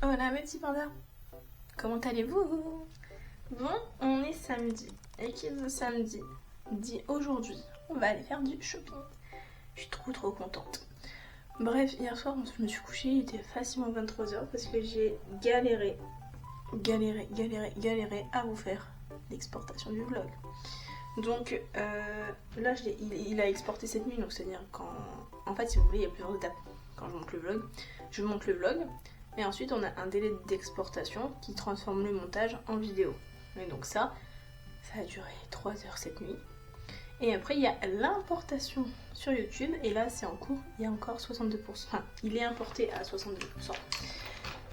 Hola mes petits pandas, comment allez-vous? Bon, on est samedi, et qui dit samedi dit aujourd'hui, on va aller faire du shopping. Je suis trop contente. Bref, hier soir je me suis couchée, il était facilement 23h parce que j'ai galéré à vous faire l'exportation du vlog. Donc là il a exporté cette nuit, donc c'est-à-dire quand... En fait si vous voulez il y a plusieurs étapes. Quand je monte le vlog, et ensuite on a un délai d'exportation qui transforme le montage en vidéo. Et donc ça a duré 3 heures cette nuit. Et après il y a l'importation sur YouTube, et là c'est en cours, il y a encore 62%. Enfin, il est importé à 62%.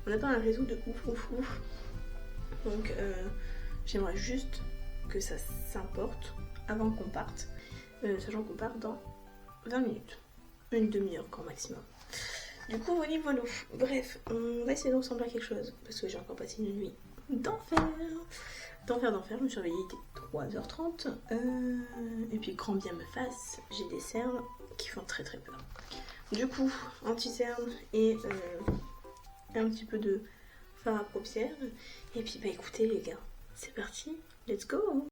On n'a pas un réseau de ouf. Donc j'aimerais juste que ça s'importe avant qu'on parte, sachant qu'on part dans 20 minutes. Une demi-heure grand maximum. Du coup, voilà. Bref, on va essayer de ressembler à quelque chose, parce que j'ai encore passé une nuit d'enfer. Je me suis réveillée, il était 3h30. Et puis, grand bien me fasse, j'ai des cernes qui font très peur. Du coup, anti-cernes et un petit peu de fard à paupières. Et puis, bah écoutez les gars, c'est parti, let's go!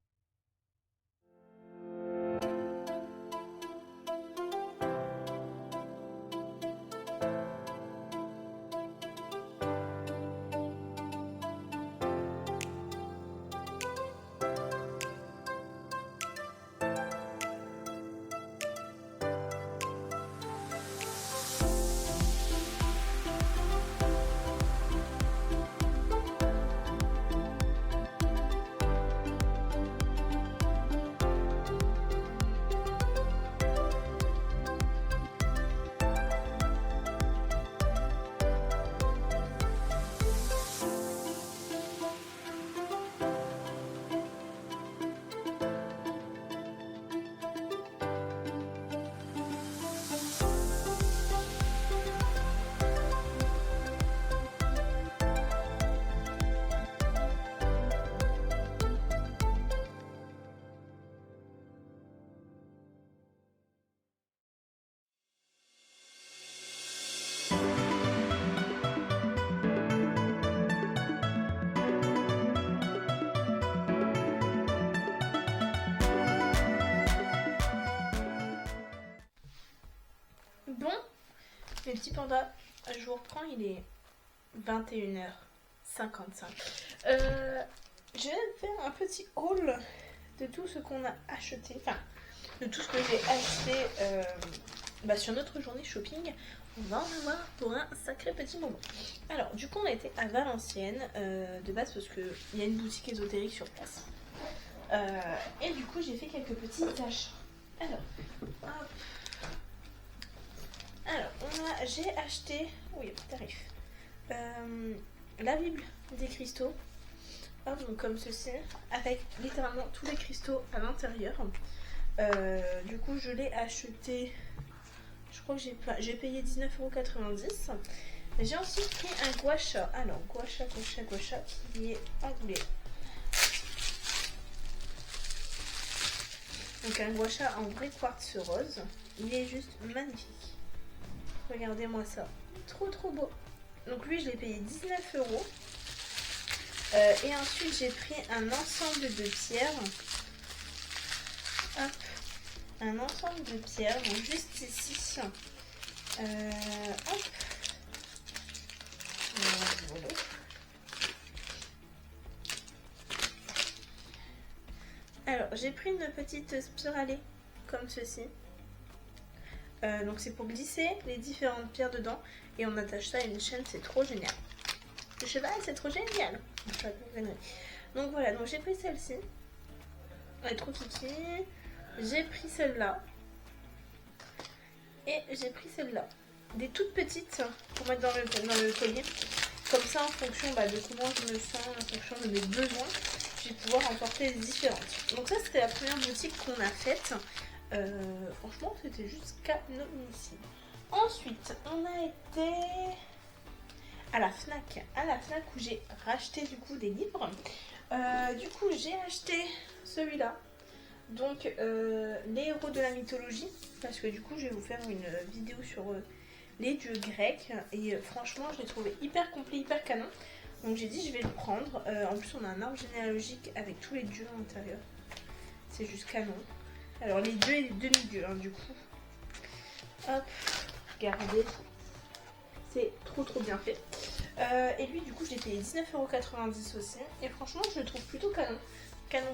Bon, mes petits pandas, je vous reprends, il est 21h55. Je vais faire un petit haul de tout ce qu'on a acheté, enfin, de tout ce que j'ai acheté sur notre journée shopping. On va en avoir pour un sacré petit moment. Alors, du coup, on a été à Valenciennes de base parce qu'il y a une boutique ésotérique sur place. Et du coup, j'ai fait quelques petits achats. Alors, hop. Alors, j'ai acheté, oui, tarif, la Bible des cristaux, donc comme ceci, avec littéralement tous les cristaux à l'intérieur. Du coup, je l'ai acheté, je crois que j'ai payé 19,90 €. J'ai aussi pris un gua sha. Alors, gua sha qui est anglais. Donc un gua sha en vrai quartz rose. Il est juste magnifique. Regardez-moi ça. Trop beau. Donc lui, je l'ai payé 19 €. Et ensuite, j'ai pris un ensemble de pierres. Hop. Un ensemble de pierres. Donc juste ici. Hop. Voilà. Alors, j'ai pris une petite spiralée comme ceci. Donc c'est pour glisser les différentes pierres dedans et on attache ça à une chaîne, c'est trop génial. Le cheval, c'est trop génial. Donc voilà, donc j'ai pris celle-ci. Elle est trop kiki. J'ai pris celle-là. Et j'ai pris celle-là. Des toutes petites pour mettre dans le collier. Comme ça, en fonction de comment je me sens, en fonction de mes besoins, je vais pouvoir en porter différentes. Donc ça, c'était la première boutique qu'on a faite. Franchement, c'était juste canonissime. Ensuite, on a été à la Fnac où j'ai racheté du coup des livres. Du coup, j'ai acheté celui-là. Donc, les héros de la mythologie. Parce que du coup, je vais vous faire une vidéo sur les dieux grecs. Et franchement, je l'ai trouvé hyper complet, hyper canon. Donc j'ai dit je vais le prendre. En plus, on a un arbre généalogique avec tous les dieux à l'intérieur. C'est juste canon. Alors les dieux et les demi-dieux, hein, du coup. Hop, regardez. C'est trop bien fait. Et lui, du coup, je l'ai payé 19,90€ aussi. Et franchement, je le trouve plutôt canon. Canon.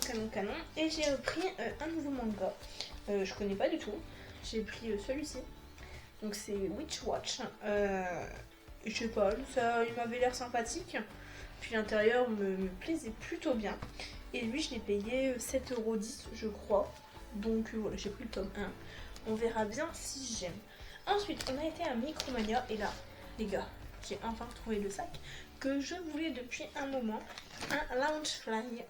Et j'ai pris un nouveau manga. Je connais pas du tout. J'ai pris celui-ci. Donc c'est Witch Watch. Je sais pas, ça, il m'avait l'air sympathique. Puis l'intérieur me plaisait plutôt bien. Et lui, je l'ai payé 7,10€, je crois. Donc voilà, j'ai pris le tome 1. On verra bien si j'aime. Ensuite, on a été à Micromania. Et là, les gars, j'ai enfin trouvé le sac que je voulais depuis un moment. Un Loungefly.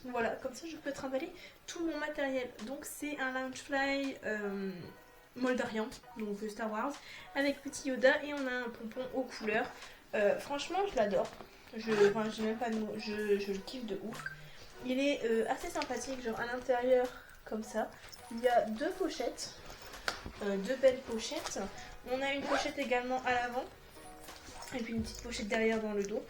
Voilà, comme ça je peux trimballer tout mon matériel. Donc c'est un Loungefly Moldarian, donc Star Wars, avec petit Yoda et on a un pompon aux couleurs. Franchement, je l'adore. J'ai même pas de mots, je le kiffe de ouf. Il est assez sympathique, genre à l'intérieur, comme ça. Il y a deux pochettes, deux belles pochettes. On a une pochette également à l'avant, et puis une petite pochette derrière dans le dos.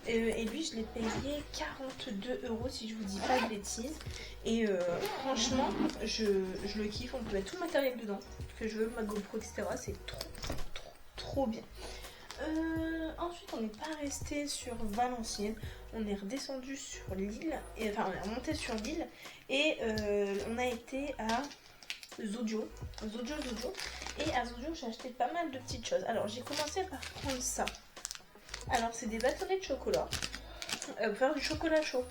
Et lui, je l'ai payé 42€ si je vous dis pas de bêtises. Et franchement, je le kiffe. On peut mettre tout le matériel dedans que je veux, ma GoPro, etc. C'est trop bien. Ensuite, on n'est pas resté sur Valenciennes. On est redescendu sur l'île. Enfin, on est remonté sur l'île. Et on a été à Zodio. Et à Zodio, j'ai acheté pas mal de petites choses. Alors, j'ai commencé par prendre ça. Alors c'est des bâtonnets de chocolat pour faire du chocolat chaud.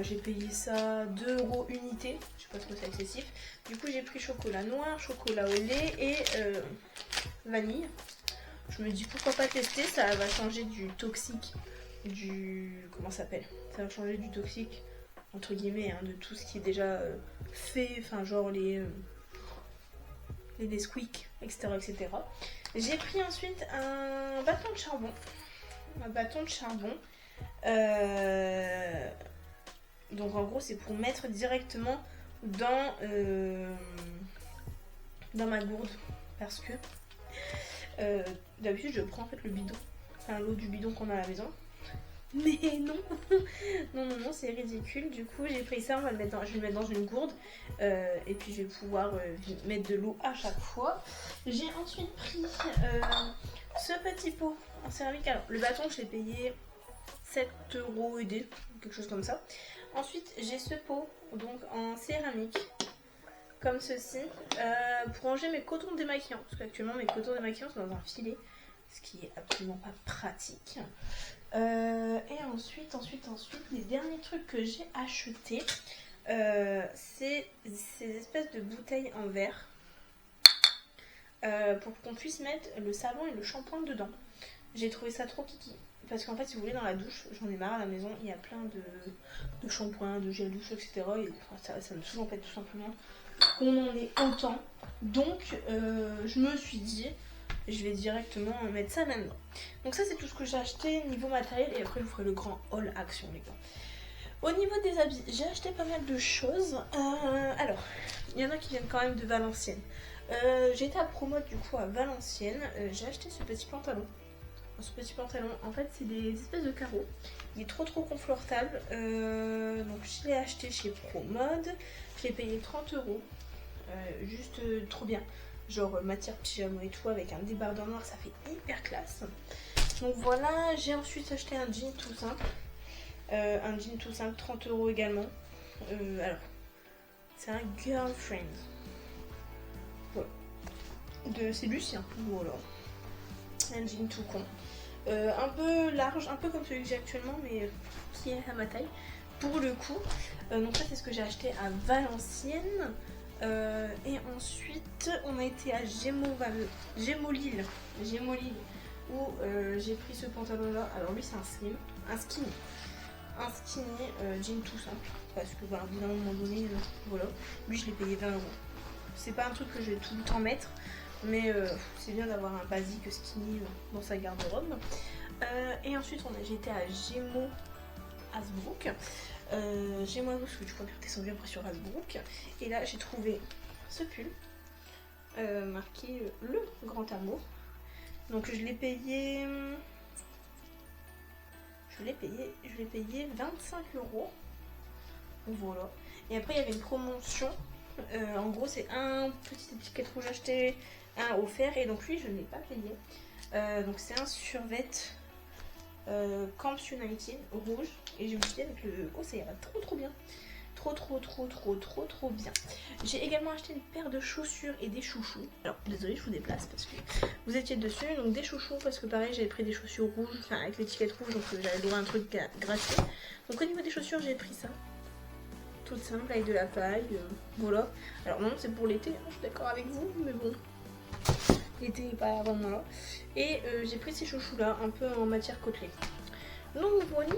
J'ai payé ça 2€ unité, je sais pas trop, c'est excessif. Du coup j'ai pris chocolat noir, chocolat au lait et vanille. Je me dis pourquoi pas tester, ça va changer du toxique, comment ça s'appelle, ça va changer du toxique entre guillemets, hein, de tout ce qui est déjà fait, enfin genre les Nesquik, etc. J'ai pris ensuite un bâton de charbon. Donc en gros c'est pour mettre directement dans ma gourde, parce que d'habitude je prends en fait le bidon, enfin l'eau du bidon qu'on a à la maison, mais non non, c'est ridicule. Du coup j'ai pris ça, je vais le mettre dans une gourde, et puis je vais pouvoir mettre de l'eau à chaque fois. J'ai ensuite pris ce petit pot en céramique. Alors le bâton je l'ai payé 7€ aidé, quelque chose comme ça. Ensuite j'ai ce pot donc en céramique comme ceci, pour ranger mes cotons démaquillants, parce qu'actuellement mes cotons démaquillants sont dans un filet, ce qui est absolument pas pratique. Et ensuite les derniers trucs que j'ai achetés, c'est ces espèces de bouteilles en verre, pour qu'on puisse mettre le savon et le shampoing dedans. J'ai trouvé ça trop kiki. Parce qu'en fait, si vous voulez, dans la douche, j'en ai marre à la maison, il y a plein de shampoings, de gel douche, etc. Et ça me saoule en fait, tout simplement, qu'on en ait autant. Donc, je me suis dit, je vais directement mettre ça là-dedans. Donc ça, c'est tout ce que j'ai acheté niveau matériel. Et après, je vous ferai le grand haul action, les gars. Au niveau des habits, j'ai acheté pas mal de choses. Alors, il y en a qui viennent quand même de Valenciennes. J'étais à Promote du coup à Valenciennes. J'ai acheté ce petit pantalon. En fait, c'est des espèces de carreaux. Il est trop confortable. Donc, je l'ai acheté chez Promode. Je l'ai payé 30€. Juste trop bien. Genre matière pyjama et tout, avec un débardeur noir, ça fait hyper classe. Donc voilà, j'ai ensuite acheté un jean tout simple. 30€ également. Alors, c'est un girlfriend. Voilà. C'est Lucien. Voilà. Un jean tout con. Un peu large, un peu comme celui que j'ai actuellement, mais qui est à ma taille pour le coup. Donc ça c'est ce que j'ai acheté à Valenciennes. Et ensuite on a été à Gémolil où j'ai pris ce pantalon là. Alors lui c'est un skinny jean tout simple, parce que voilà, à un moment donné, voilà, lui je l'ai payé 20€. C'est pas un truc que je vais tout le temps mettre, mais c'est bien d'avoir un basique skinny dans sa garde-robe. Et ensuite j'ai été à Gémeaux Hasbrook. Parce que du coup on est descendu après sur Hasbrook. Et là j'ai trouvé ce pull marqué le grand amour. Donc je l'ai payé... Je l'ai payé 25 €. Voilà. Et après il y avait une promotion. En gros c'est un petit étiquette rouge acheté, un offert. Et donc lui je ne l'ai pas payé. Donc c'est un survêt Camps United rouge. Et je me suis dit avec le haut ça ira trop bien. Trop bien. J'ai également acheté une paire de chaussures et des chouchous. Alors désolé je vous déplace parce que vous étiez dessus. Donc des chouchous parce que pareil j'avais pris des chaussures rouges, enfin avec l'étiquette rouge, donc j'avais le droit à un truc gratuit. Donc au niveau des chaussures j'ai pris ça. Toute simple avec de la paille, voilà. Alors non c'est pour l'été, hein, je suis d'accord avec vous, mais bon. L'été n'est pas avant moi. Et j'ai pris ces chouchous là, un peu en matière côtelée. Donc voilà.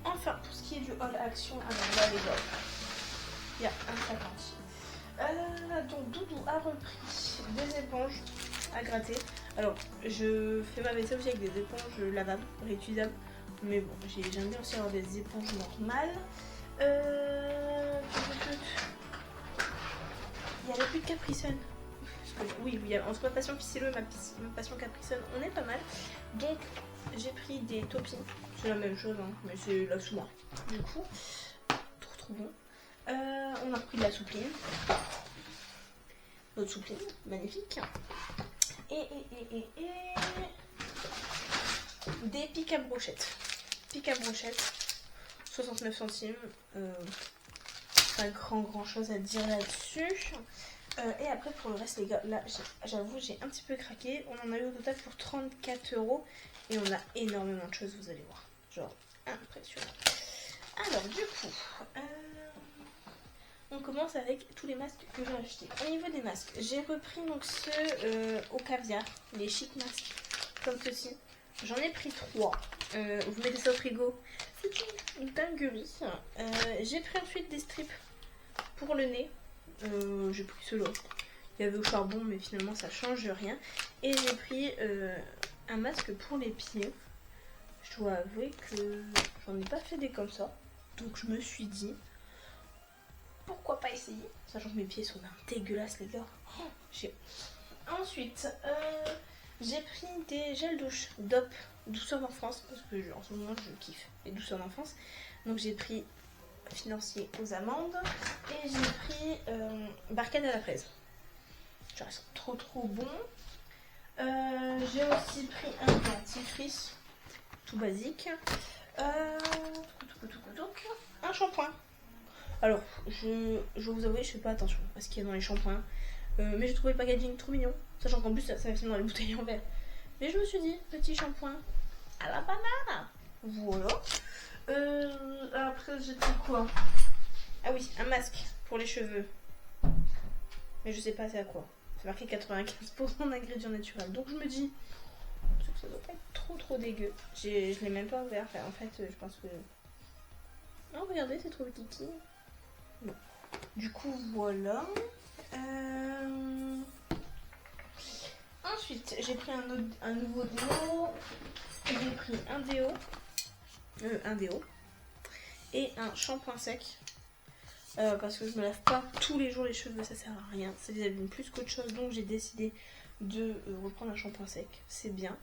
Enfin, pour ce qui est du haul action, alors là les gars, il y a un sac entier. Donc Doudou a repris des éponges à gratter. Alors je fais ma vaisselle aussi avec des éponges lavables, réutilisables. Mais bon, j'aime bien aussi avoir des éponges normales. Il n'y avait plus de Capri Sun. Oui, entre ma passion Piscelo et ma passion Capri Sun, on est pas mal. Donc j'ai pris des toppings. C'est la même chose, hein, mais c'est la sous-marque. Du coup, trop bon. On a pris de la soupline. Notre soupline, magnifique. Et des pics à brochettes. Pics à brochettes, 69 centimes. Pas grand chose à dire là-dessus. Et après pour le reste les gars, là j'avoue j'ai un petit peu craqué. On en a eu au total pour 34 € et on a énormément de choses, vous allez voir. Genre impressionnant. Alors du coup, on commence avec tous les masques que j'ai achetés. Au niveau des masques, j'ai repris donc ceux au caviar, les chic masques comme ceci. J'en ai pris 3. Vous mettez ça au frigo, c'est une dinguerie. J'ai pris ensuite des strips pour le nez. J'ai pris ceux-là. Il y avait au charbon, mais finalement ça change rien. Et j'ai pris un masque pour les pieds. Je dois avouer que j'en ai pas fait des comme ça. Donc je me suis dit, pourquoi pas essayer. Sachant que mes pieds sont dégueulasses les gars. Ensuite, j'ai pris des gels douche DOP douceur d'enfance. Parce que en ce moment je kiffe les douceurs d'enfance. Donc j'ai pris financier aux amandes. Et j'ai pris barcade à la fraise. Genre ils sont trop bons. J'ai aussi pris un dentifrice tout basique. Un shampoing. Alors je vous avoue je fais pas attention à ce qu'il y a dans les shampoings. Mais j'ai trouvé le packaging trop mignon. Sachant qu'en plus ça va finir dans les bouteilles en verre. Mais je me suis dit petit shampoing à la banane. Voilà. Après j'ai pris quoi? Ah oui, un masque pour les cheveux. Mais je sais pas c'est à quoi. C'est marqué 95% d'ingrédients naturels. Donc je me dis que ça doit pas être trop dégueu. Je l'ai même pas ouvert. Enfin, en fait, je pense que... Non, regardez, c'est trop kiki. Bon. Du coup, voilà. Ensuite, j'ai pris un nouveau déo. J'ai pris un déo. Et un shampoing sec. Parce que je me lave pas tous les jours les cheveux, ça sert à rien. Ça les abîme plus qu'autre chose. Donc j'ai décidé de reprendre un shampoing sec. C'est bien.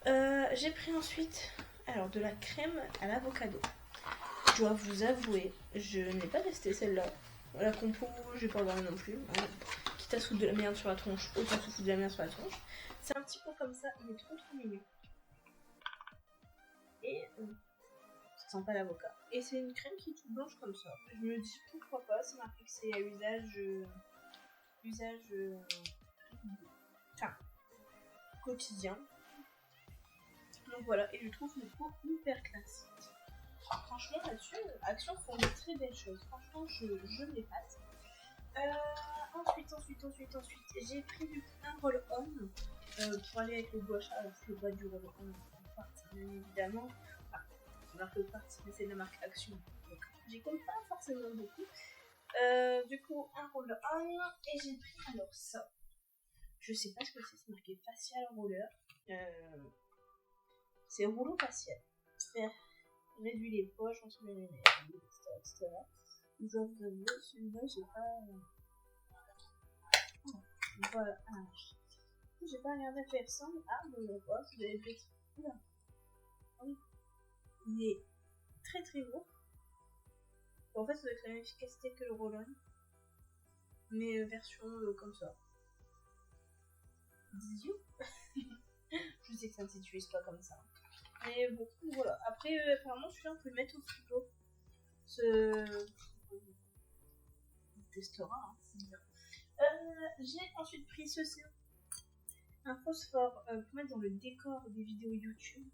J'ai pris ensuite de la crème à l'avocado. Je dois vous avouer, je n'ai pas testé celle-là. La compo, j'ai pas regardé non plus. Quitte à se foutre de la merde sur la tronche, autant se foutre de la merde sur la tronche. C'est un petit peu comme ça, il est trop mignon. Et ça sent pas l'avocat. Et c'est une crème qui est toute blanche comme ça. Je me dis pourquoi pas, c'est marqué que c'est à usage quotidien. Donc voilà, et je trouve le pot hyper classe. Franchement là-dessus, Action font de très belles choses. Franchement, je m'épate. Ensuite, j'ai pris du coup un roll-on pour aller avec le gouache. Alors c'est le bois du roll-on, bien évidemment. C'est marqué au parti, mais c'est de la marque Action. Donc j'y compte pas forcément beaucoup. Du coup, un roll-on. Et j'ai pris alors ça. Je sais pas ce que c'est marqué facial roller. C'est rouleau facial. Réduit les poches, on se met les nez, etc. Je dois vous avouer, celui-là, j'ai pas. Voilà. j'ai pas regardé à quoi il ressemble. Ah, bon, on voit, vous avez fait. Oula. Oui. Il est très très lourd. Bon, en fait, ça doit être la même efficacité que le Roll-On. Mais version comme ça. Zizou. Je sais que ça ne s'utilise pas comme ça. Mais bon, voilà. Après, apparemment, celui-là, on peut le mettre au frigo. On testera, hein, c'est bien. J'ai ensuite pris ceci. Un phosphore pour mettre dans le décor des vidéos YouTube.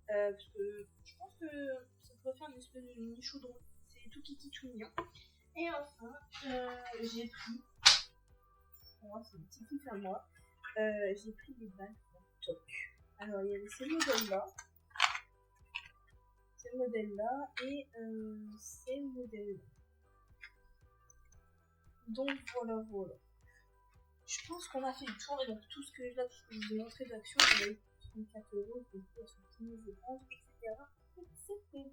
Parce que je pense que ça pourrait faire une espèce de mini chaudron. C'est tout kiki, tout mignon. Et enfin, j'ai pris. Moi, c'est un petit kiff à moi. J'ai pris des balles pour TikTok. Alors, il y avait ces modèles-là. Ces modèles-là et ces modèles-là. Donc, voilà. Je pense qu'on a fait le tour. Et donc, tout ce que je vous ai montré d'action, on a eu 34 €, donc elles sont finies, je pense, etc. Etc.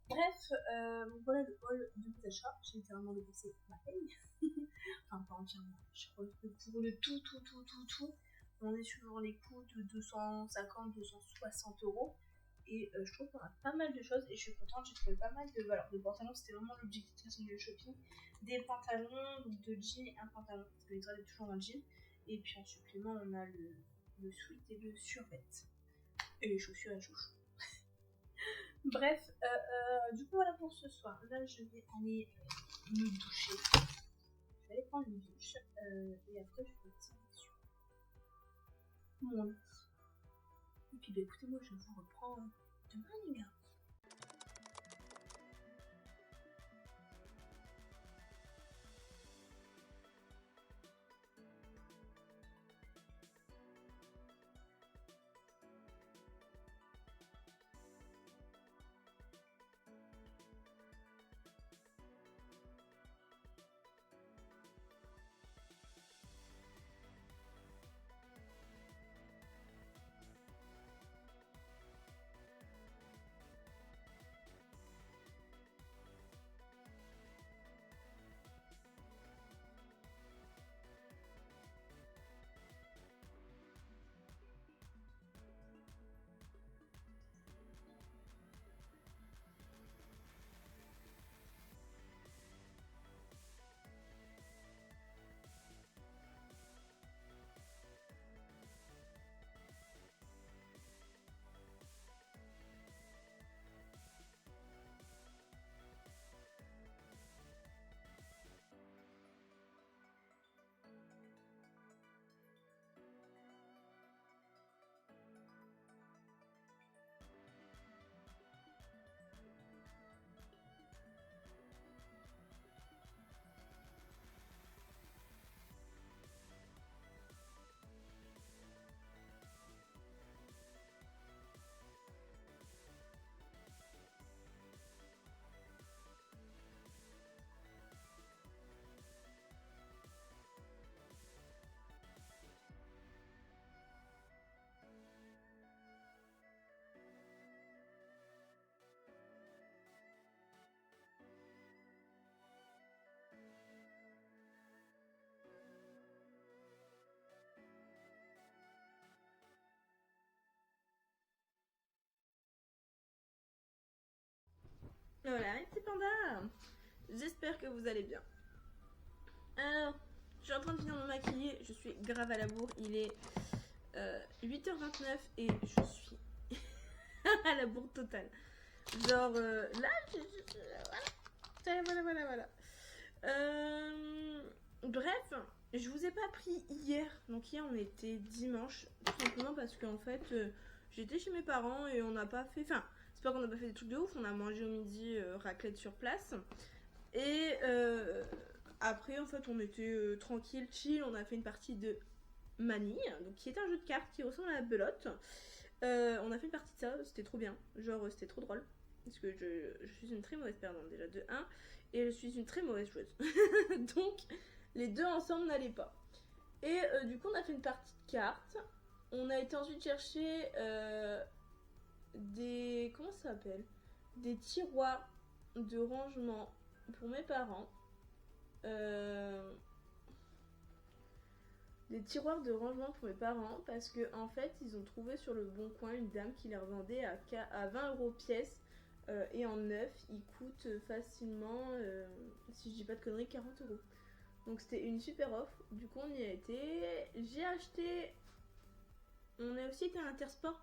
Bref, voilà le haul de mes achats. J'ai littéralement dépensé ma paye. Enfin, pas entièrement. Je crois que pour le tout, on est sur les coûts de 250-260 €. Et je trouve qu'on a pas mal de choses et je suis contente. J'ai trouvé pas mal de pantalons. C'était vraiment l'objectif du shopping. Des pantalons, donc de jeans et un pantalon. Parce que les toilettes toujours en jean. Et puis en supplément, on a le sweat et le survêt. Et les chaussures à chouchou. Bref, du coup voilà pour ce soir. Là je vais aller me doucher. Je vais aller prendre une douche et après je vais tirer sur mon lit. Et puis bah, écoutez, moi je vous reprends demain les gars. Voilà, mes petits pandas. J'espère que vous allez bien. Alors, je suis en train de finir de me maquiller. Je suis grave à la bourre. Il est 8h29 et je suis à la bourre totale. Genre, là, voilà. Bref, je vous ai pas pris hier. Donc hier, on était dimanche. Tout simplement parce qu'en fait, j'étais chez mes parents et on n'a pas fait... Enfin, c'est pas qu'on n'a pas fait des trucs de ouf. On a mangé au midi raclette sur place. Et après, en fait, on était tranquille, chill. On a fait une partie de Manille, donc qui est un jeu de cartes qui ressemble à la belote. On a fait une partie de ça, c'était trop bien. Genre, c'était trop drôle. Parce que je suis une très mauvaise perdante déjà de 1 et je suis une très mauvaise joueuse. Donc les deux ensemble n'allaient pas. Et du coup on a fait une partie de cartes. On a été ensuite chercher des... Comment ça s'appelle? Des tiroirs de rangement pour mes parents. des tiroirs de rangement pour mes parents parce que en fait ils ont trouvé sur le bon coin une dame qui les revendait à 20 € pièce et en neuf ils coûtent facilement, si je dis pas de conneries, 40 €. Donc c'était une super offre, du coup on y a été, j'ai acheté, on a aussi été à Intersport,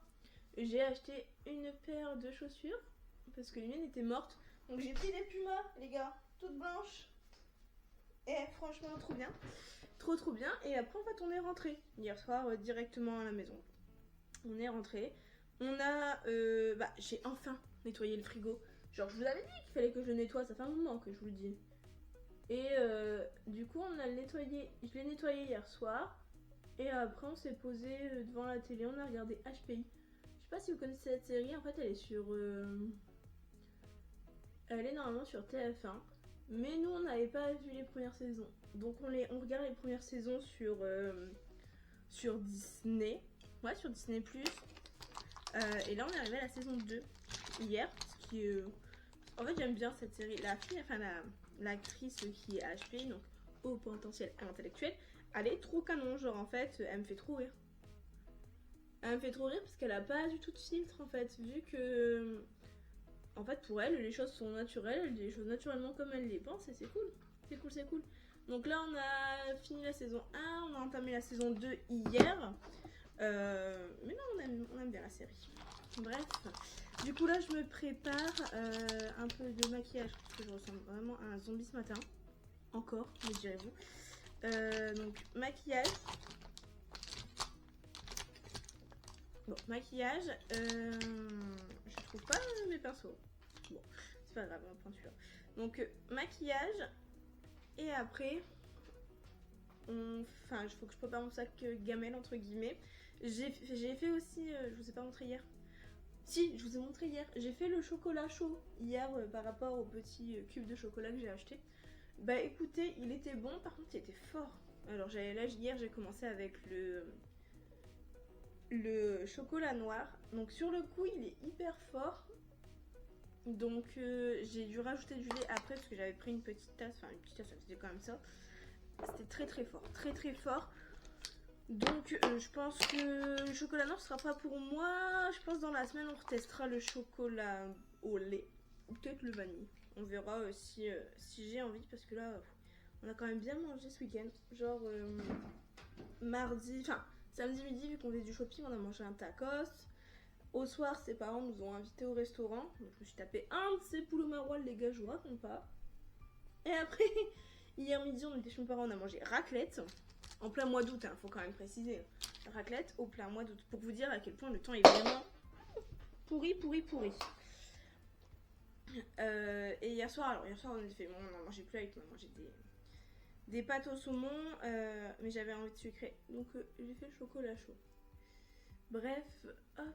j'ai acheté une paire de chaussures parce que les miennes étaient mortes, donc j'ai pris des Pumas les gars, toutes blanches. Et franchement, trop bien. Trop bien. Et après, en fait, on est rentré hier soir directement à la maison. On est rentré. On a. J'ai enfin nettoyé le frigo. Genre, je vous avais dit qu'il fallait que je le nettoie. Ça fait un moment que je vous le dis. Et du coup, on a nettoyé. Je l'ai nettoyé hier soir. Et après, on s'est posé devant la télé. On a regardé HPI. Je sais pas si vous connaissez cette série. En fait, elle est sur. Elle est normalement sur TF1. Mais nous, on n'avait pas vu les premières saisons. Donc, on regarde les premières saisons sur Disney. Ouais, sur Disney+. Et là, on est arrivé à la saison 2 hier. Ce qui, en fait, j'aime bien cette série. La fille, enfin, l'actrice qui est HP, donc au potentiel intellectuel, elle est trop canon. Genre, en fait, elle me fait trop rire. Elle me fait trop rire parce qu'elle a pas du tout de filtre, en fait. Vu que... En fait, pour elle, les choses sont naturelles, elle dit les choses naturellement comme elle les pense et c'est cool. C'est cool. Donc là, on a fini la saison 1, on a entamé la saison 2 hier. Mais non, on aime bien la série. Bref, du coup là, je me prépare un peu de maquillage parce que je ressemble vraiment à un zombie ce matin. Encore, me direz-vous. Donc, maquillage. Bon, maquillage, je trouve pas mes pinceaux. Bon, c'est pas grave, on peinture. Donc, maquillage, et après, il faut que je prépare mon sac gamelle, entre guillemets. J'ai fait aussi, je vous ai pas montré hier. Si, je vous ai montré hier. J'ai fait le chocolat chaud hier par rapport au petit cube de chocolat que j'ai acheté. Bah écoutez, il était bon, par contre il était fort. Alors là, hier, j'ai commencé avec le chocolat noir. Donc sur le coup il est hyper fort. Donc j'ai dû rajouter du lait après parce que j'avais pris une petite tasse. Enfin une petite tasse, c'était quand même ça. C'était très fort. Très fort. Donc je pense que le chocolat noir sera pas pour moi. Je pense dans la semaine on retestera le chocolat au lait. Ou peut-être le vanille. On verra si j'ai envie parce que là on a quand même bien mangé ce week-end. Genre samedi midi, vu qu'on faisait du shopping, on a mangé un tacos. Au soir, ses parents nous ont invités au restaurant. Donc, je me suis tapé un de ces poules maroilles, les gars, je vous raconte pas. Et après, hier midi, on était chez mes parents, on a mangé raclette. En plein mois d'août, faut quand même préciser. Raclette au plein mois d'août. Pour vous dire à quel point le temps est vraiment pourri. Et hier soir, on a fait. Bon, on n'en mangeait plus avec, on a mangé des pâtes au saumon, mais j'avais envie de sucrer, donc j'ai fait le chocolat chaud. Bref, hop,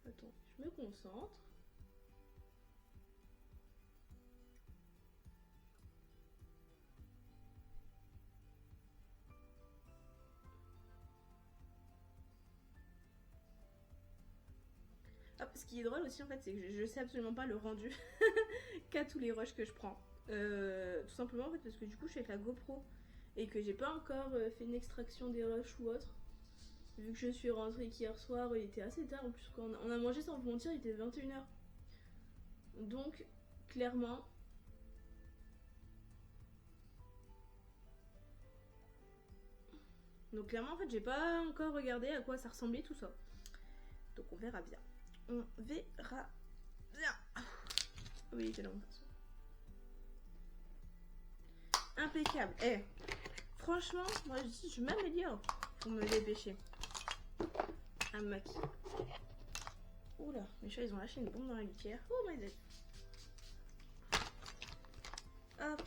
attends, je me concentre. Hop, ce qui est drôle aussi en fait, c'est que je sais absolument pas le rendu qu'à tous les rushs que je prends. Tout simplement en fait parce que du coup je suis avec la GoPro et que j'ai pas encore fait une extraction des rushs ou autre. Vu que je suis rentrée qu'hier soir, il était assez tard en plus. Quand on a mangé sans vous mentir, il était 21h. Donc, clairement. Donc, clairement, en fait, j'ai pas encore regardé à quoi ça ressemblait tout ça. Donc, on verra bien. Oui, il était long. Impeccable. Franchement, moi je dis, je m'améliore pour me dépêcher. Un maquis. Oula, mes chats ils ont lâché une bombe dans la litière. Oh my god. Hop.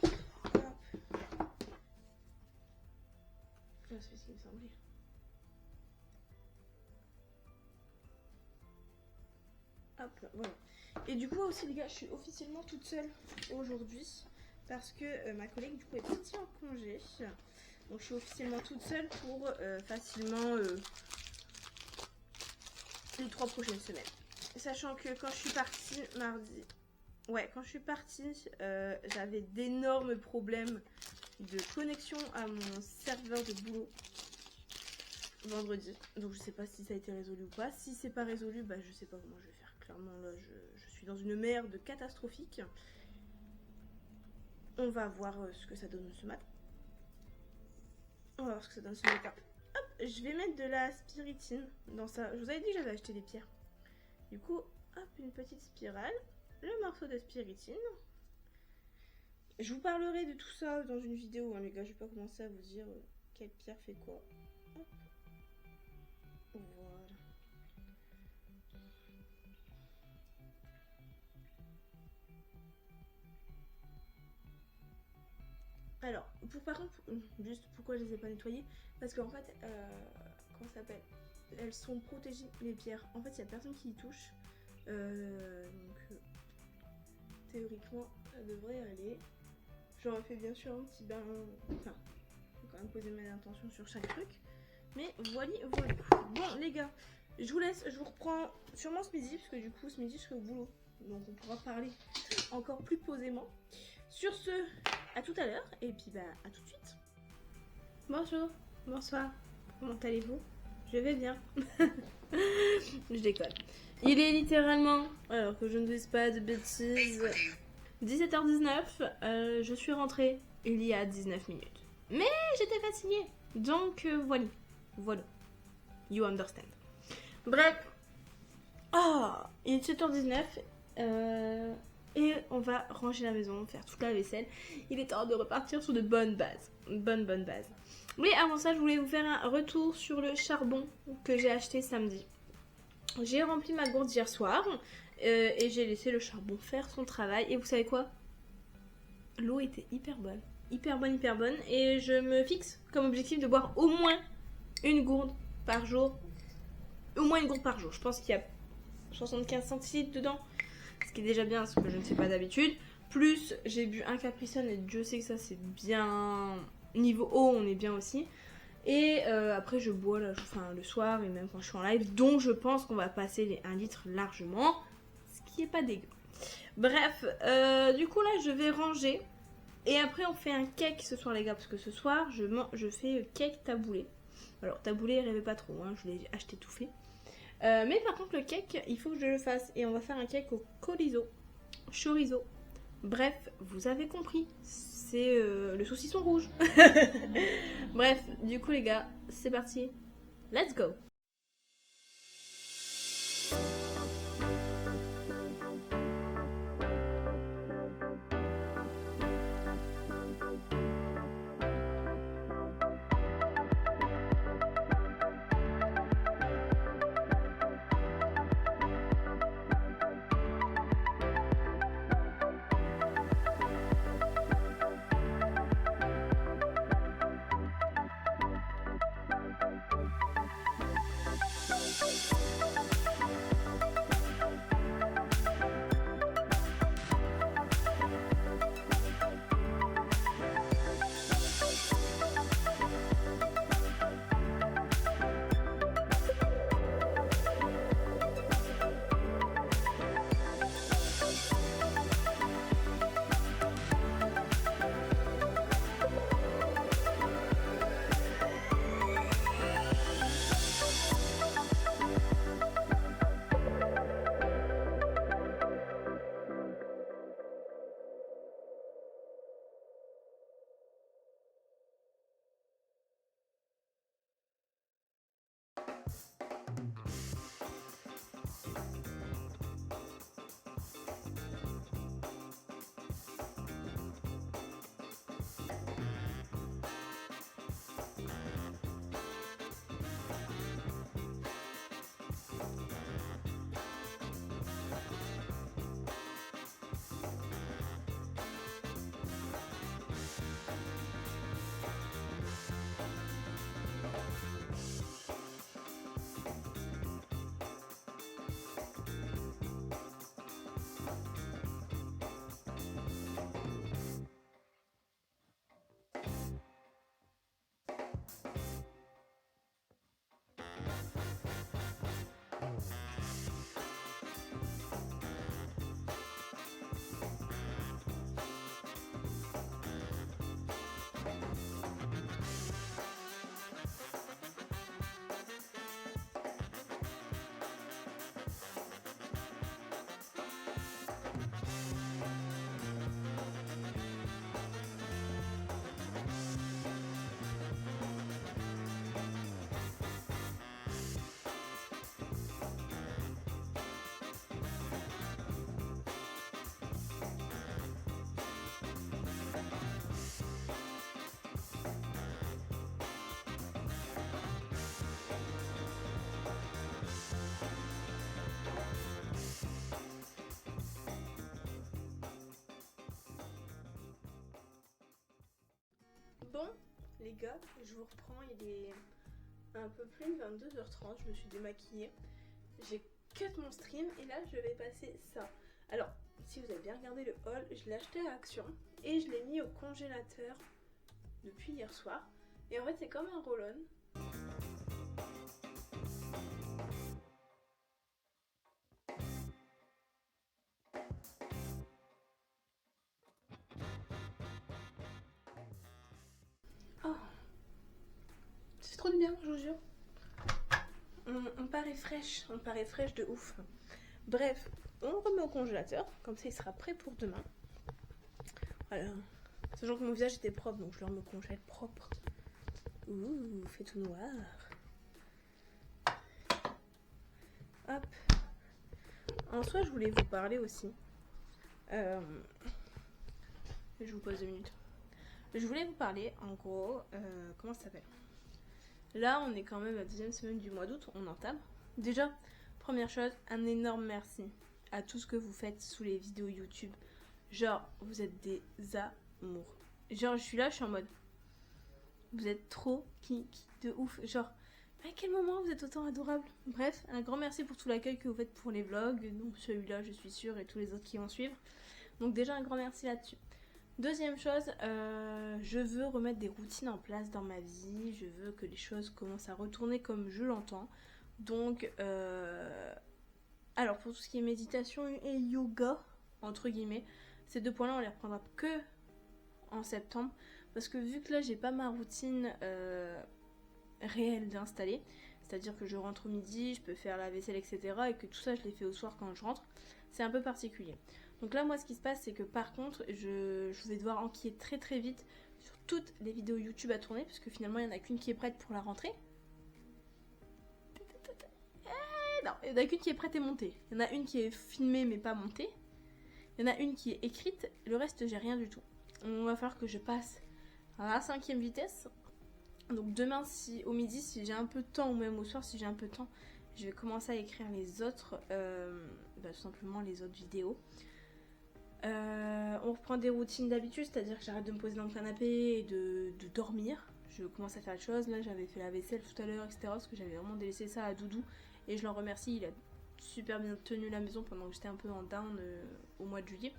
C'est ce qui me semblait. Hop là, voilà. Et du coup aussi les gars, je suis officiellement toute seule aujourd'hui. Parce que ma collègue du coup est partie en congé. Donc je suis officiellement toute seule pour facilement les 3 prochaines semaines. Sachant que quand je suis partie mardi, j'avais d'énormes problèmes de connexion à mon serveur de boulot. vendredi. Donc je sais pas si ça a été résolu ou pas. Si c'est pas résolu, bah je sais pas comment je vais faire. Clairement là je suis dans une merde catastrophique. On va voir ce que ça donne ce matin. On va voir ce que ça donne ce matin. Hop, je vais mettre de la spiritine dans ça. Je vous avais dit que j'avais acheté des pierres. Du coup, hop, une petite spirale. Le morceau de spiritine. Je vous parlerai de tout ça dans une vidéo, hein, les gars. Je vais pas commencer à vous dire quelle pierre fait quoi. Hop. Voilà. Alors, par contre, juste pourquoi je les ai pas nettoyées, parce qu'en fait, comment ça s'appelle, elles sont protégées, les pierres. En fait, il n'y a personne qui y touche. Donc, théoriquement, ça devrait aller. J'aurais fait bien sûr un petit bain. Enfin, faut quand même poser mes intentions sur chaque truc. Mais voilà. Bon, les gars, je vous laisse. Je vous reprends sûrement ce midi, parce que du coup, ce midi, je serai au boulot. Donc, on pourra parler encore plus posément. Sur ce, à tout à l'heure. Et puis, bah, à tout de suite. Bonjour, bonsoir. Comment allez-vous? Je vais bien. Je déconne. Il est littéralement, alors que je ne dise pas de bêtises, 17h19. Je suis rentrée il y a 19 minutes. Mais j'étais fatiguée. Donc, voilà. You understand. Bref. Il est 7h19. Et on va ranger la maison, faire toute la vaisselle. Il est temps de repartir sur de bonnes bases. Bonne base. Oui, avant ça, je voulais vous faire un retour sur le charbon que j'ai acheté samedi. J'ai rempli ma gourde hier soir et j'ai laissé le charbon faire son travail. Et vous savez quoi? L'eau était hyper bonne. Hyper bonne. Et je me fixe comme objectif de boire au moins une gourde par jour. Au moins une gourde par jour. Je pense qu'il y a 75 centilitres dedans. Ce qui est déjà bien, ce que je ne fais pas d'habitude. Plus, j'ai bu un Capri Sun et Dieu sait que ça c'est bien. Niveau eau, on est bien aussi. Et après, je bois là, le soir et même quand je suis en live. Donc, je pense qu'on va passer les 1 litre largement. Ce qui est pas dégueu. Bref, du coup là, je vais ranger. Et après, on fait un cake ce soir, les gars. Parce que ce soir, je fais cake taboulé. Alors, taboulé, rêvez pas trop. Hein, je l'ai acheté tout fait. Mais par contre, le cake, il faut que je le fasse. Et on va faire un cake au chorizo. Bref, vous avez compris. C'est le saucisson rouge. Bref, du coup, les gars, c'est parti. Let's go. les gars, je vous reprends, il est un peu plus de 22h30, je me suis démaquillée. J'ai cut mon stream et là je vais passer ça. Alors, si vous avez bien regardé le haul, je l'ai acheté à Action et je l'ai mis au congélateur depuis hier soir. Et en fait c'est comme un roll-on. Oh, c'est trop bien, je vous jure. On paraît fraîche de ouf. Bref, on le remet au congélateur, comme ça il sera prêt pour demain. Voilà. Sachant que mon visage était propre, donc je le remets au congèle propre. Ouh, fait tout noir. Hop. En soi, je voulais vous parler aussi. Je vous pose 2 minutes. Je voulais vous parler, en gros, comment ça s'appelle? Là, on est quand même à la 2e semaine du mois d'août, on entame. Déjà, première chose, un énorme merci à tout ce que vous faites sous les vidéos YouTube. Genre, vous êtes des amours. Genre, je suis là, je suis en mode... Vous êtes trop kiki de ouf. Genre, à quel moment vous êtes autant adorable? Bref, un grand merci pour tout l'accueil que vous faites pour les vlogs. Donc celui-là, je suis sûre, et tous les autres qui vont suivre. Donc déjà, un grand merci là-dessus. Deuxième chose, je veux remettre des routines en place dans ma vie. Je veux que les choses commencent à retourner comme je l'entends. Donc, alors pour tout ce qui est méditation et yoga, entre guillemets, ces 2 points-là, on les reprendra que en septembre. Parce que vu que là, j'ai pas ma routine réelle d'installer, c'est-à-dire que je rentre au midi, je peux faire la vaisselle, etc. et que tout ça, je l'ai fait au soir quand je rentre, c'est un peu particulier. Donc là, moi, ce qui se passe, c'est que par contre, je vais devoir enquiller très très vite sur toutes les vidéos YouTube à tourner, parce que finalement, il n'y en a qu'une qui est prête pour la rentrée. Non, il n'y en a qu'une qui est prête et montée. Il y en a une qui est filmée mais pas montée. Il y en a une qui est écrite, le reste, j'ai rien du tout. On va falloir que je passe à la 5e vitesse. Donc demain, si au midi, si j'ai un peu de temps, ou même au soir, si j'ai un peu de temps, je vais commencer à écrire les autres, tout simplement les autres vidéos. On reprend des routines d'habitude, c'est-à-dire que j'arrête de me poser dans le canapé et de dormir. Je commence à faire autre chose. Là, j'avais fait la vaisselle tout à l'heure, etc. Parce que j'avais vraiment délaissé ça à Doudou. Et je l'en remercie, il a super bien tenu la maison pendant que j'étais un peu en down au mois de juillet.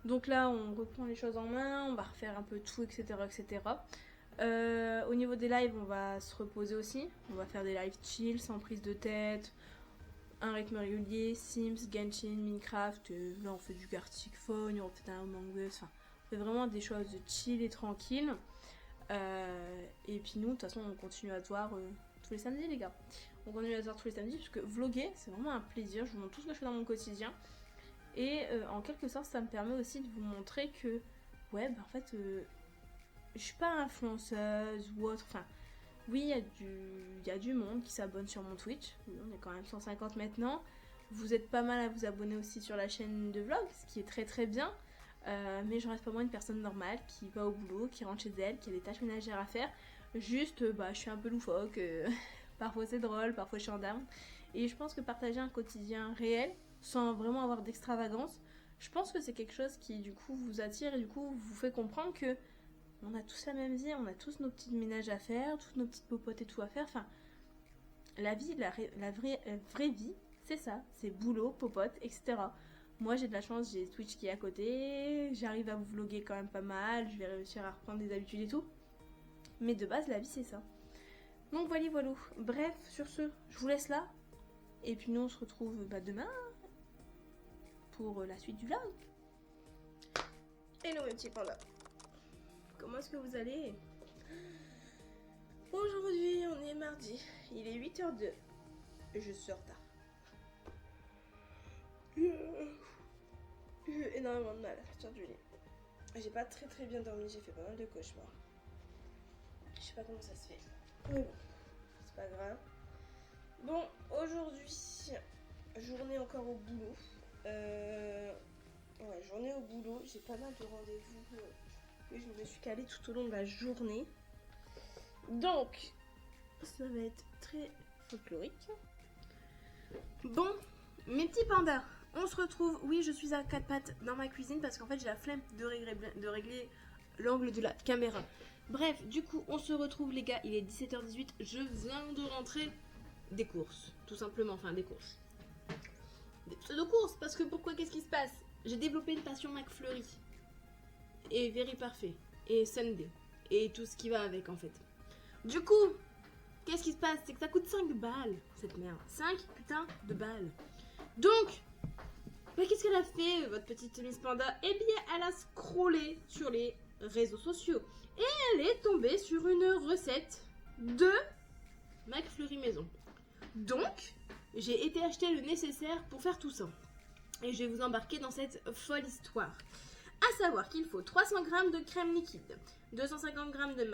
Donc là, on reprend les choses en main, on va refaire un peu tout, etc. etc. Au niveau des lives, on va se reposer aussi. On va faire des lives chill, sans prise de tête, un rythme régulier, Sims, Genshin, Minecraft. Là, on fait du Gartic Phone, on fait un Among Us. Enfin, on fait vraiment des choses chill et tranquilles. Et puis nous, de toute façon, on continue à se voir tous les samedis, les gars. On continue à se voir tous les samedis, parce que vlogger, c'est vraiment un plaisir. Je vous montre tout ce que je fais dans mon quotidien. Et en quelque sorte, ça me permet aussi de vous montrer que, ouais, en fait, je suis pas influenceuse ou autre. Enfin, oui, il y a du monde qui s'abonne sur mon Twitch. Oui, on est quand même 150 maintenant. Vous êtes pas mal à vous abonner aussi sur la chaîne de vlog, ce qui est très très bien. Mais je reste pas moi une personne normale qui va au boulot, qui rentre chez elle, qui a des tâches ménagères à faire. Juste, je suis un peu loufoque. Parfois c'est drôle, parfois je suis en down. Et je pense que partager un quotidien réel, sans vraiment avoir d'extravagance, je pense que c'est quelque chose qui du coup vous attire et du coup vous fait comprendre que on a tous la même vie, on a tous nos petits ménages à faire, toutes nos petites popotes et tout à faire. Enfin, la vie, la vraie vie, c'est ça, c'est boulot, popote, etc. Moi j'ai de la chance, j'ai Twitch qui est à côté, j'arrive à vous vlogger quand même pas mal, je vais réussir à reprendre des habitudes et tout. Mais de base, la vie c'est ça. Donc voilà, voilà. Bref, sur ce, je vous laisse là. Et puis nous on se retrouve demain pour la suite du vlog. Hello mes petits pandas. Comment est-ce que vous allez? Aujourd'hui on est mardi, il est 8h02. Je suis en retard. J'ai énormément de mal à sortir du lit. J'ai pas très très bien dormi, j'ai fait pas mal de cauchemars. Je sais pas comment ça se fait. Mais bon, c'est pas grave. Bon, aujourd'hui, journée encore au boulot. Ouais, journée au boulot. J'ai pas mal de rendez-vous que je me suis calée tout au long de la journée. Donc, ça va être très folklorique. Bon, mes petits pandas, on se retrouve. Oui, je suis à 4 pattes dans ma cuisine parce qu'en fait, j'ai la flemme de régler l'angle de la caméra. Bref, du coup, on se retrouve les gars, il est 17h18, je viens de rentrer des courses, tout simplement, enfin des courses. Des pseudo-courses, parce que pourquoi, qu'est-ce qui se passe? J'ai développé une passion McFlurry, et Very Parfait, et Sunday, et tout ce qui va avec en fait. Du coup, qu'est-ce qui se passe? C'est que ça coûte 5 balles, cette merde. 5 putain de balles. Donc, mais qu'est-ce qu'elle a fait, votre petite Miss Panda? Eh bien, elle a scrollé sur les réseaux sociaux. Et elle est tombée sur une recette de McFlurry maison. Donc, j'ai été acheter le nécessaire pour faire tout ça. Et je vais vous embarquer dans cette folle histoire. À savoir qu'il faut 300 g de crème liquide, 250 g de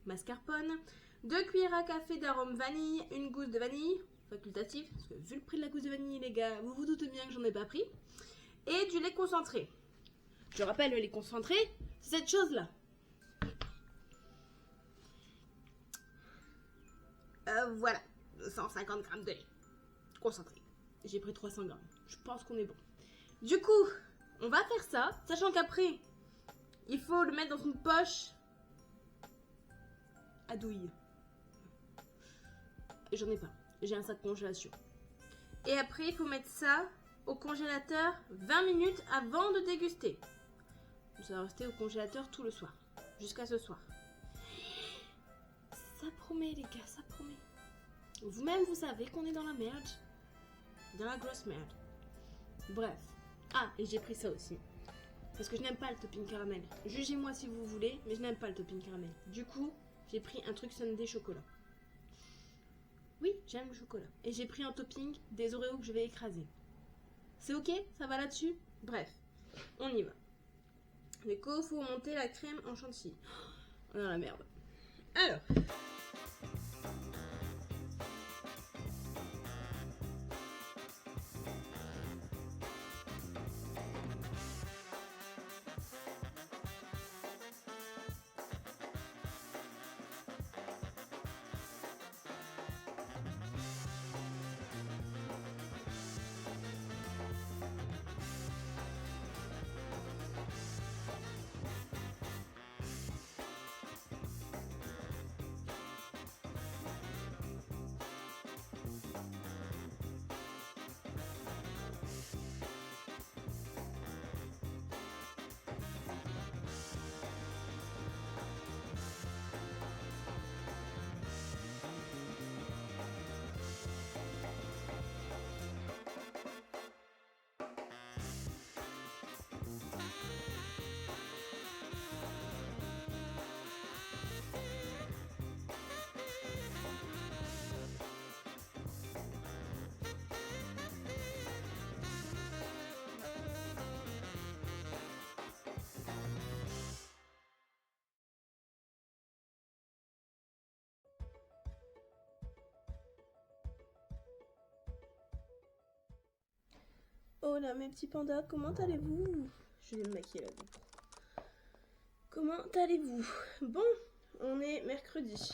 mascarpone, 2 cuillères à café d'arôme vanille, une gousse de vanille, facultatif, parce que vu le prix de la gousse de vanille, les gars, vous vous doutez bien que j'en ai pas pris, et du lait concentré. Je rappelle, le lait concentré, c'est cette chose-là. Voilà, 150 g de lait concentré. J'ai pris 300 g. Je pense qu'on est bon. Du coup, on va faire ça, sachant qu'après, il faut le mettre dans une poche à douille. J'en ai pas. J'ai un sac congélation. Et après, il faut mettre ça au congélateur 20 minutes avant de déguster. Ça va rester au congélateur tout le soir. Jusqu'à ce soir. Ça promet, les gars, ça promet. Vous-même, vous savez qu'on est dans la merde. Dans la grosse merde. Bref. Ah, et j'ai pris ça aussi. Parce que je n'aime pas le topping caramel. Jugez-moi si vous voulez, mais je n'aime pas le topping caramel. Du coup, j'ai pris un truc sundae chocolat. Oui, j'aime le chocolat. Et j'ai pris un topping des Oreos que je vais écraser. C'est ok? Ça va là-dessus? Bref, on y va. Du coup, il faut monter la crème en chantilly. On est dans la merde. Alors... Oh là, mes petits pandas, comment allez-vous? Je vais me maquiller là, du coup. Comment allez-vous? Bon, on est mercredi,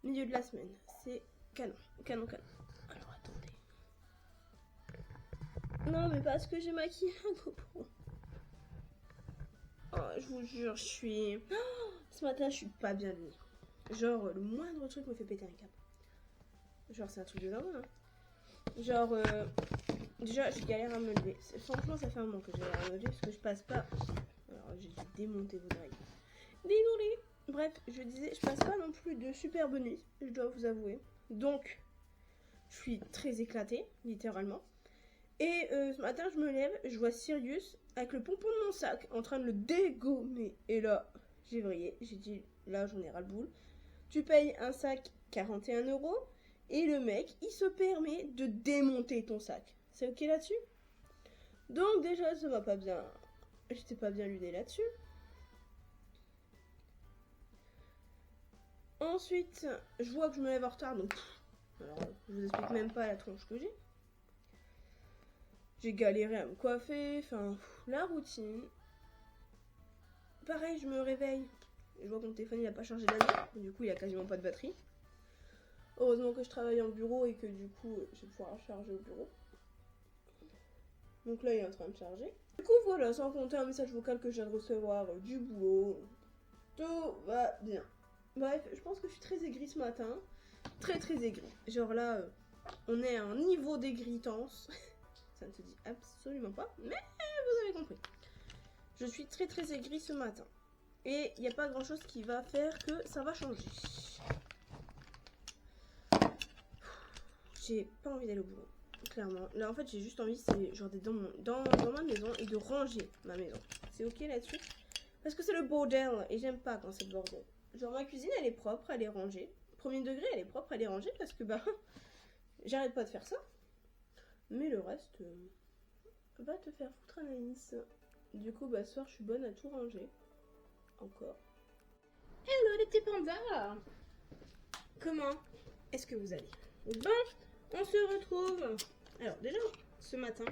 milieu de la semaine. C'est canon, canon, canon. Alors, attendez. Non, mais parce que j'ai maquillé un GoPro. Oh, je vous jure, je suis... Oh, ce matin, je suis pas bien lunée. Genre, le moindre truc me fait péter un câble. Genre, c'est un truc de dingue, hein. Genre, déjà, je galère à me lever. Franchement, ça fait un moment que je galère à me lever parce que je passe pas... Alors, j'ai dû démonter vos oreilles. Désolée. Bref, je disais, je passe pas non plus de superbes nuits, je dois vous avouer. Donc, je suis très éclatée, littéralement. Et ce matin, je me lève, je vois Sirius avec le pompon de mon sac en train de le dégommer. Et là, j'ai vrillé, j'ai dit, là, j'en ai ras le boule. Tu payes un sac 41 € et le mec, il se permet de démonter ton sac. C'est ok là-dessus? Donc déjà, ça va pas bien. J'étais pas bien lunée là-dessus. Ensuite, je vois que je me lève en retard, donc... Alors, je vous explique même pas la tronche que j'ai. J'ai galéré à me coiffer, enfin, la routine. Pareil, je me réveille. Je vois que mon téléphone, il a pas chargé la nuit. Du coup, il a quasiment pas de batterie. Heureusement que je travaille en bureau et que du coup, je vais pouvoir charger au bureau. Donc là, il est en train de charger. Du coup, voilà, sans compter un message vocal que je viens de recevoir du boulot. Tout va bien. Bref, je pense que je suis très aigrie ce matin. Très aigrie. Genre là, on est à un niveau d'aigritance. Ça ne se dit absolument pas, mais vous avez compris. Je suis très aigrie ce matin. Et il n'y a pas grand chose qui va faire que ça va changer. J'ai pas envie d'aller au boulot, clairement. Là en fait j'ai juste envie, c'est genre d'être dans ma maison et de ranger ma maison. C'est ok là-dessus? Parce que c'est le bordel et j'aime pas quand c'est le bordel. Genre ma cuisine elle est propre, elle est rangée. Premier degré elle est propre, elle est rangée parce que bah j'arrête pas de faire ça. Mais le reste va te faire foutre Anaïs. Du coup bah ce soir je suis bonne à tout ranger. Encore. Hello les petits pandas! Comment est-ce que vous allez? Bon, on se retrouve. Alors déjà, ce matin,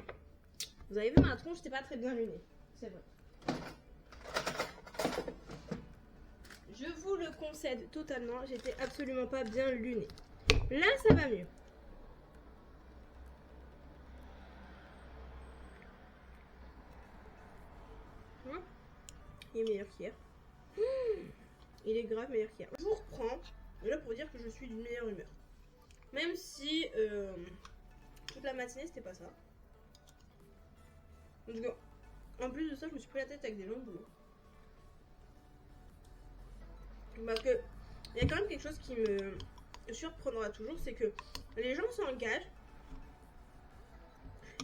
vous avez vu ma tronche, j'étais pas très bien lunée. C'est vrai. Je vous le concède totalement, j'étais absolument pas bien lunée. Là, ça va mieux. Il est meilleur qu'hier. Il est grave meilleur qu'hier. Je vous reprends, là pour dire que je suis d'une meilleure humeur. Même si toute la matinée c'était pas ça. En tout cas, en plus de ça, je me suis pris la tête avec des longs boulots. Parce que il y a quand même quelque chose qui me surprendra toujours, c'est que les gens s'engagent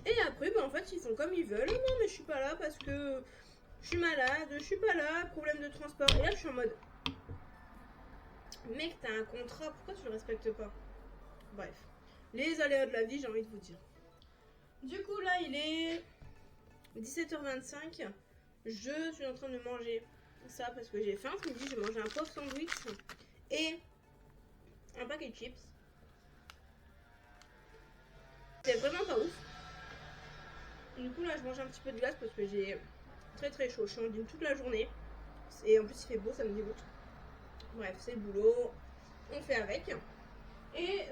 et après, bah, en fait, ils font comme ils veulent. Oh non, mais je suis pas là parce que je suis malade, je suis pas là, problème de transport. Et là, je suis en mode, mec, t'as un contrat, pourquoi tu le respectes pas? Bref, les aléas de la vie, j'ai envie de vous dire. Du coup, là, il est 17h25. Je suis en train de manger ça parce que j'ai faim. Ce midi, j'ai mangé un pauvre sandwich et un paquet de chips. C'est vraiment pas ouf. Du coup, là, je mange un petit peu de glace parce que j'ai très chaud. Je suis en dîne toute la journée. Et en plus, il fait beau, ça me dégoûte. Bref, c'est le boulot. On fait avec. Et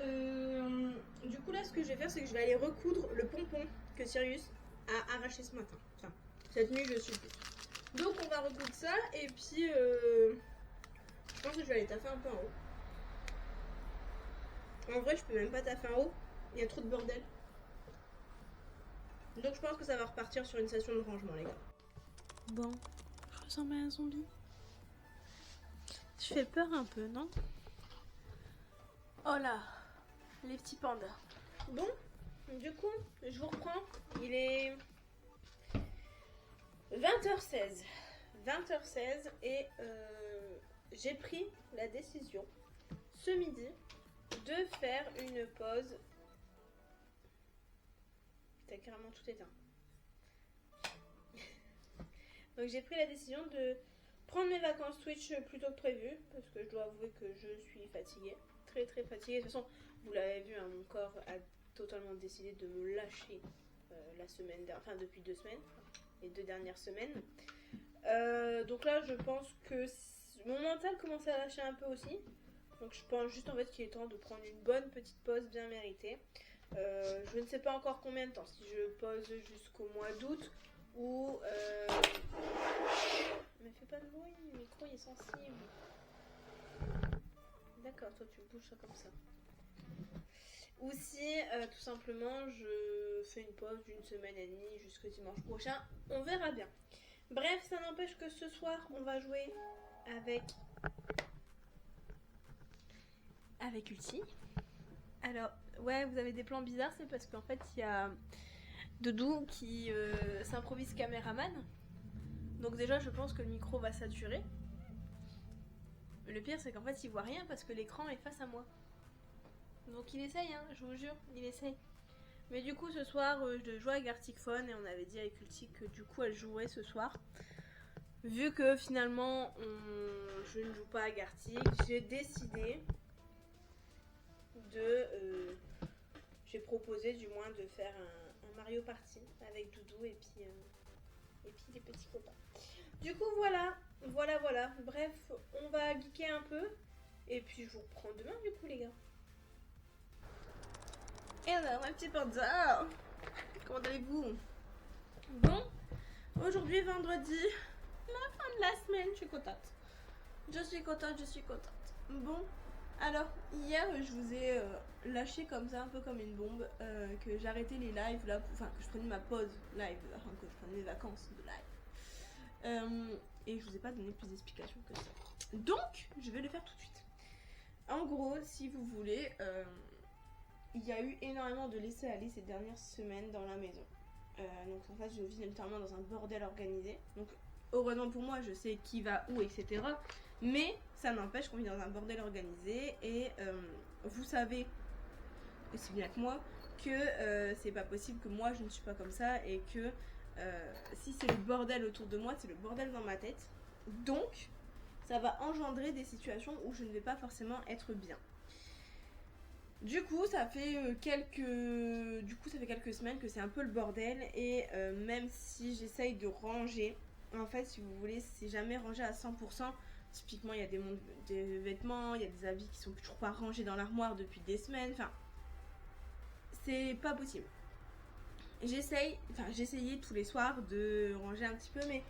du coup, là, ce que je vais faire, c'est que je vais aller recoudre le pompon que Sirius a arraché ce matin. Enfin, cette nuit, je suppose. Donc, on va recoudre ça. Et puis, je pense que je vais aller taffer un peu en haut. En vrai, je peux même pas taffer en haut. Il y a trop de bordel. Donc, je pense que ça va repartir sur une station de rangement, les gars. Bon, je ressemble à un zombie. Je fais peur un peu, non? Oh là, les petits pandas. Bon, du coup, je vous reprends. Il est 20h16. 20h16 et j'ai pris la décision ce midi de faire une pause. T'as carrément tout éteint. Donc j'ai pris la décision de prendre mes vacances Twitch plus tôt que prévu parce que je dois avouer que je suis fatiguée, très fatiguée. De toute façon, vous l'avez vu, hein, mon corps a totalement décidé de me lâcher la semaine dernière, enfin depuis 2 semaines, les 2 dernières semaines. Donc là, je pense que mon mental commence à lâcher un peu aussi. Donc je pense juste en fait qu'il est temps de prendre une bonne petite pause bien méritée. Je ne sais pas encore combien de temps, si je pose jusqu'au mois d'août ou... Mais fais pas de bruit, le micro il est sensible. D'accord, toi tu bouges ça comme ça. Ou si tout simplement je fais une pause d'une semaine et demie jusqu'au dimanche prochain, on verra bien. Bref, ça n'empêche que ce soir on va jouer avec Ulti. Alors, ouais, vous avez des plans bizarres, c'est parce qu'en fait il y a Doudou qui s'improvise caméraman. Donc déjà je pense que le micro va saturer. Le pire c'est qu'en fait il voit rien parce que l'écran est face à moi. Donc il essaye, hein, je vous jure, il essaye. Mais du coup ce soir je jouais avec Arctic Phone et on avait dit avec Ulti que du coup elle jouerait ce soir. Vu que finalement je ne joue pas à Gartic, j'ai décidé de... j'ai proposé du moins de faire un Mario Party avec Doudou et puis les petits copains. Du coup voilà. Bref, on va geeker un peu et puis je vous reprends demain du coup les gars. Hello ma petite panda. Comment allez-vous? Bon, aujourd'hui vendredi, la fin de la semaine, je suis contente. Je suis contente. Bon, alors hier je vous ai lâché comme ça, un peu comme une bombe, que j'arrêtais les lives là, enfin que je prenais ma pause live, enfin que je prenais mes vacances de live. Et je vous ai pas donné plus d'explications que ça. Donc, je vais le faire tout de suite. En gros, si vous voulez, il y a eu énormément de laisser-aller ces dernières semaines dans la maison. Donc en fait, je vis littéralement dans un bordel organisé. Donc heureusement pour moi, je sais qui va où, etc. Mais ça n'empêche qu'on vit dans un bordel organisé. Et vous savez, aussi bien que moi, que c'est pas possible que moi je ne suis pas comme ça. Et que si c'est le bordel autour de moi, c'est le bordel dans ma tête. Donc, ça va engendrer des situations où je ne vais pas forcément être bien. Du coup, ça fait quelques semaines que c'est un peu le bordel et même si j'essaye de ranger, en fait, si vous voulez, c'est jamais rangé à 100%. Typiquement, il y a des vêtements, il y a des habits qui sont toujours pas rangés dans l'armoire depuis des semaines. Enfin, c'est pas possible. J'essayais tous les soirs de ranger un petit peu, mais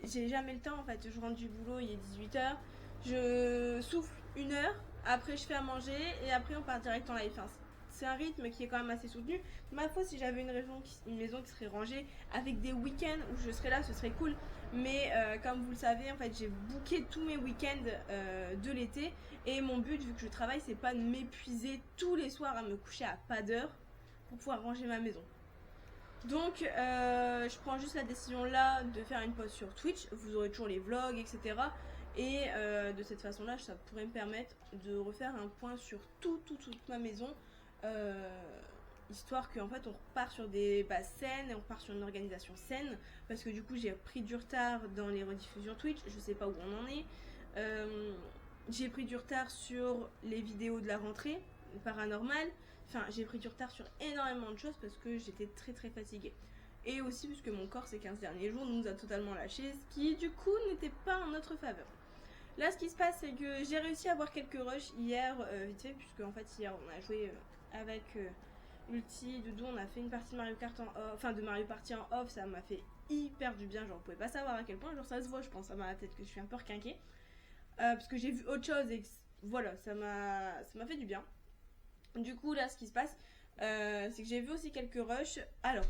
j'ai jamais le temps en fait. Je rentre du boulot, il est 18h, je souffle 1 heure, après je fais à manger et après on part direct en live. Enfin, c'est un rythme qui est quand même assez soutenu. Ma foi, si j'avais une maison qui serait rangée avec des week-ends où je serais là, ce serait cool. Mais comme vous le savez, en fait, j'ai booké tous mes week-ends de l'été et mon but, vu que je travaille, c'est pas de m'épuiser tous les soirs à me coucher à pas d'heure pour pouvoir ranger ma maison. Donc, je prends juste la décision là de faire une pause sur Twitch. Vous aurez toujours les vlogs, etc. Et de cette façon-là, ça pourrait me permettre de refaire un point sur toute ma maison. Histoire qu'en fait, on repart sur des bases saines et on repart sur une organisation saine. Parce que du coup, j'ai pris du retard dans les rediffusions Twitch. Je sais pas où on en est. J'ai pris du retard sur les vidéos de la rentrée paranormale. Enfin, j'ai pris du retard sur énormément de choses parce que j'étais très fatiguée. Et aussi parce que mon corps ces 15 derniers jours nous a totalement lâché, ce qui du coup n'était pas en notre faveur. Là, ce qui se passe, c'est que j'ai réussi à avoir quelques rushs hier, vite fait, puisque en fait hier on a joué avec Ulti, Doudou, on a fait une partie de Mario Kart en off, enfin de Mario Party en off, ça m'a fait hyper du bien, genre vous pouvez pas savoir à quel point, genre ça se voit je pense, ça m'a peut-être que je suis un peu requinquée, parce que j'ai vu autre chose et voilà, ça m'a fait du bien. Du coup, là, ce qui se passe, c'est que j'ai vu aussi quelques rushs. Alors,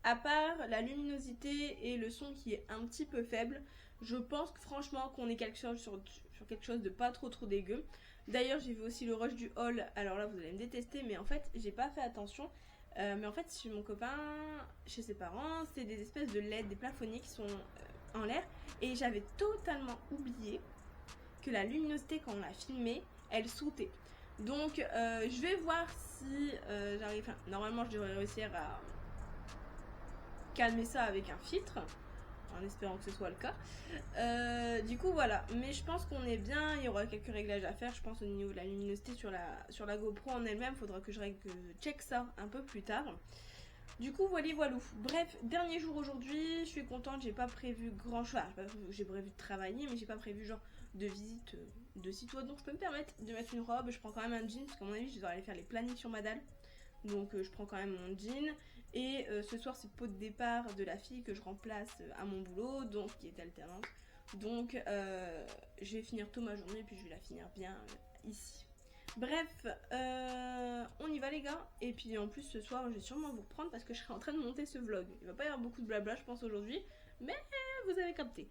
à part la luminosité et le son qui est un petit peu faible, je pense que franchement qu'on est quelque chose sur quelque chose de pas trop dégueu. D'ailleurs, j'ai vu aussi le rush du hall. Alors là, vous allez me détester, mais en fait, j'ai pas fait attention. Mais en fait, chez mon copain, chez ses parents, c'est des espèces de LED, des plafonniers qui sont en l'air. Et j'avais totalement oublié que la luminosité, quand on l'a filmé, elle sautait. Donc je vais voir si j'arrive. Enfin, normalement, je devrais réussir à calmer ça avec un filtre, en espérant que ce soit le cas. Du coup, voilà. Mais je pense qu'on est bien. Il y aura quelques réglages à faire. Je pense au niveau de la luminosité sur la GoPro en elle-même. Faudra que je check ça un peu plus tard. Du coup, voilou. Bref, dernier jour aujourd'hui, je suis contente, j'ai pas prévu grand chose. J'ai prévu de travailler, mais j'ai pas prévu genre de visite de site web. Donc je peux me permettre de mettre une robe. Je prends quand même un jean, parce qu'à mon avis, je dois aller faire les plannings sur ma dalle. Donc je prends quand même mon jean. Et ce soir, c'est le pot de départ de la fille que je remplace à mon boulot, donc qui est alternante. Donc je vais finir tôt ma journée, puis je vais la finir bien ici. Bref, on y va les gars. Et puis en plus ce soir je vais sûrement vous reprendre parce que je serai en train de monter ce vlog. Il va pas y avoir beaucoup de blabla je pense aujourd'hui, mais vous avez capté.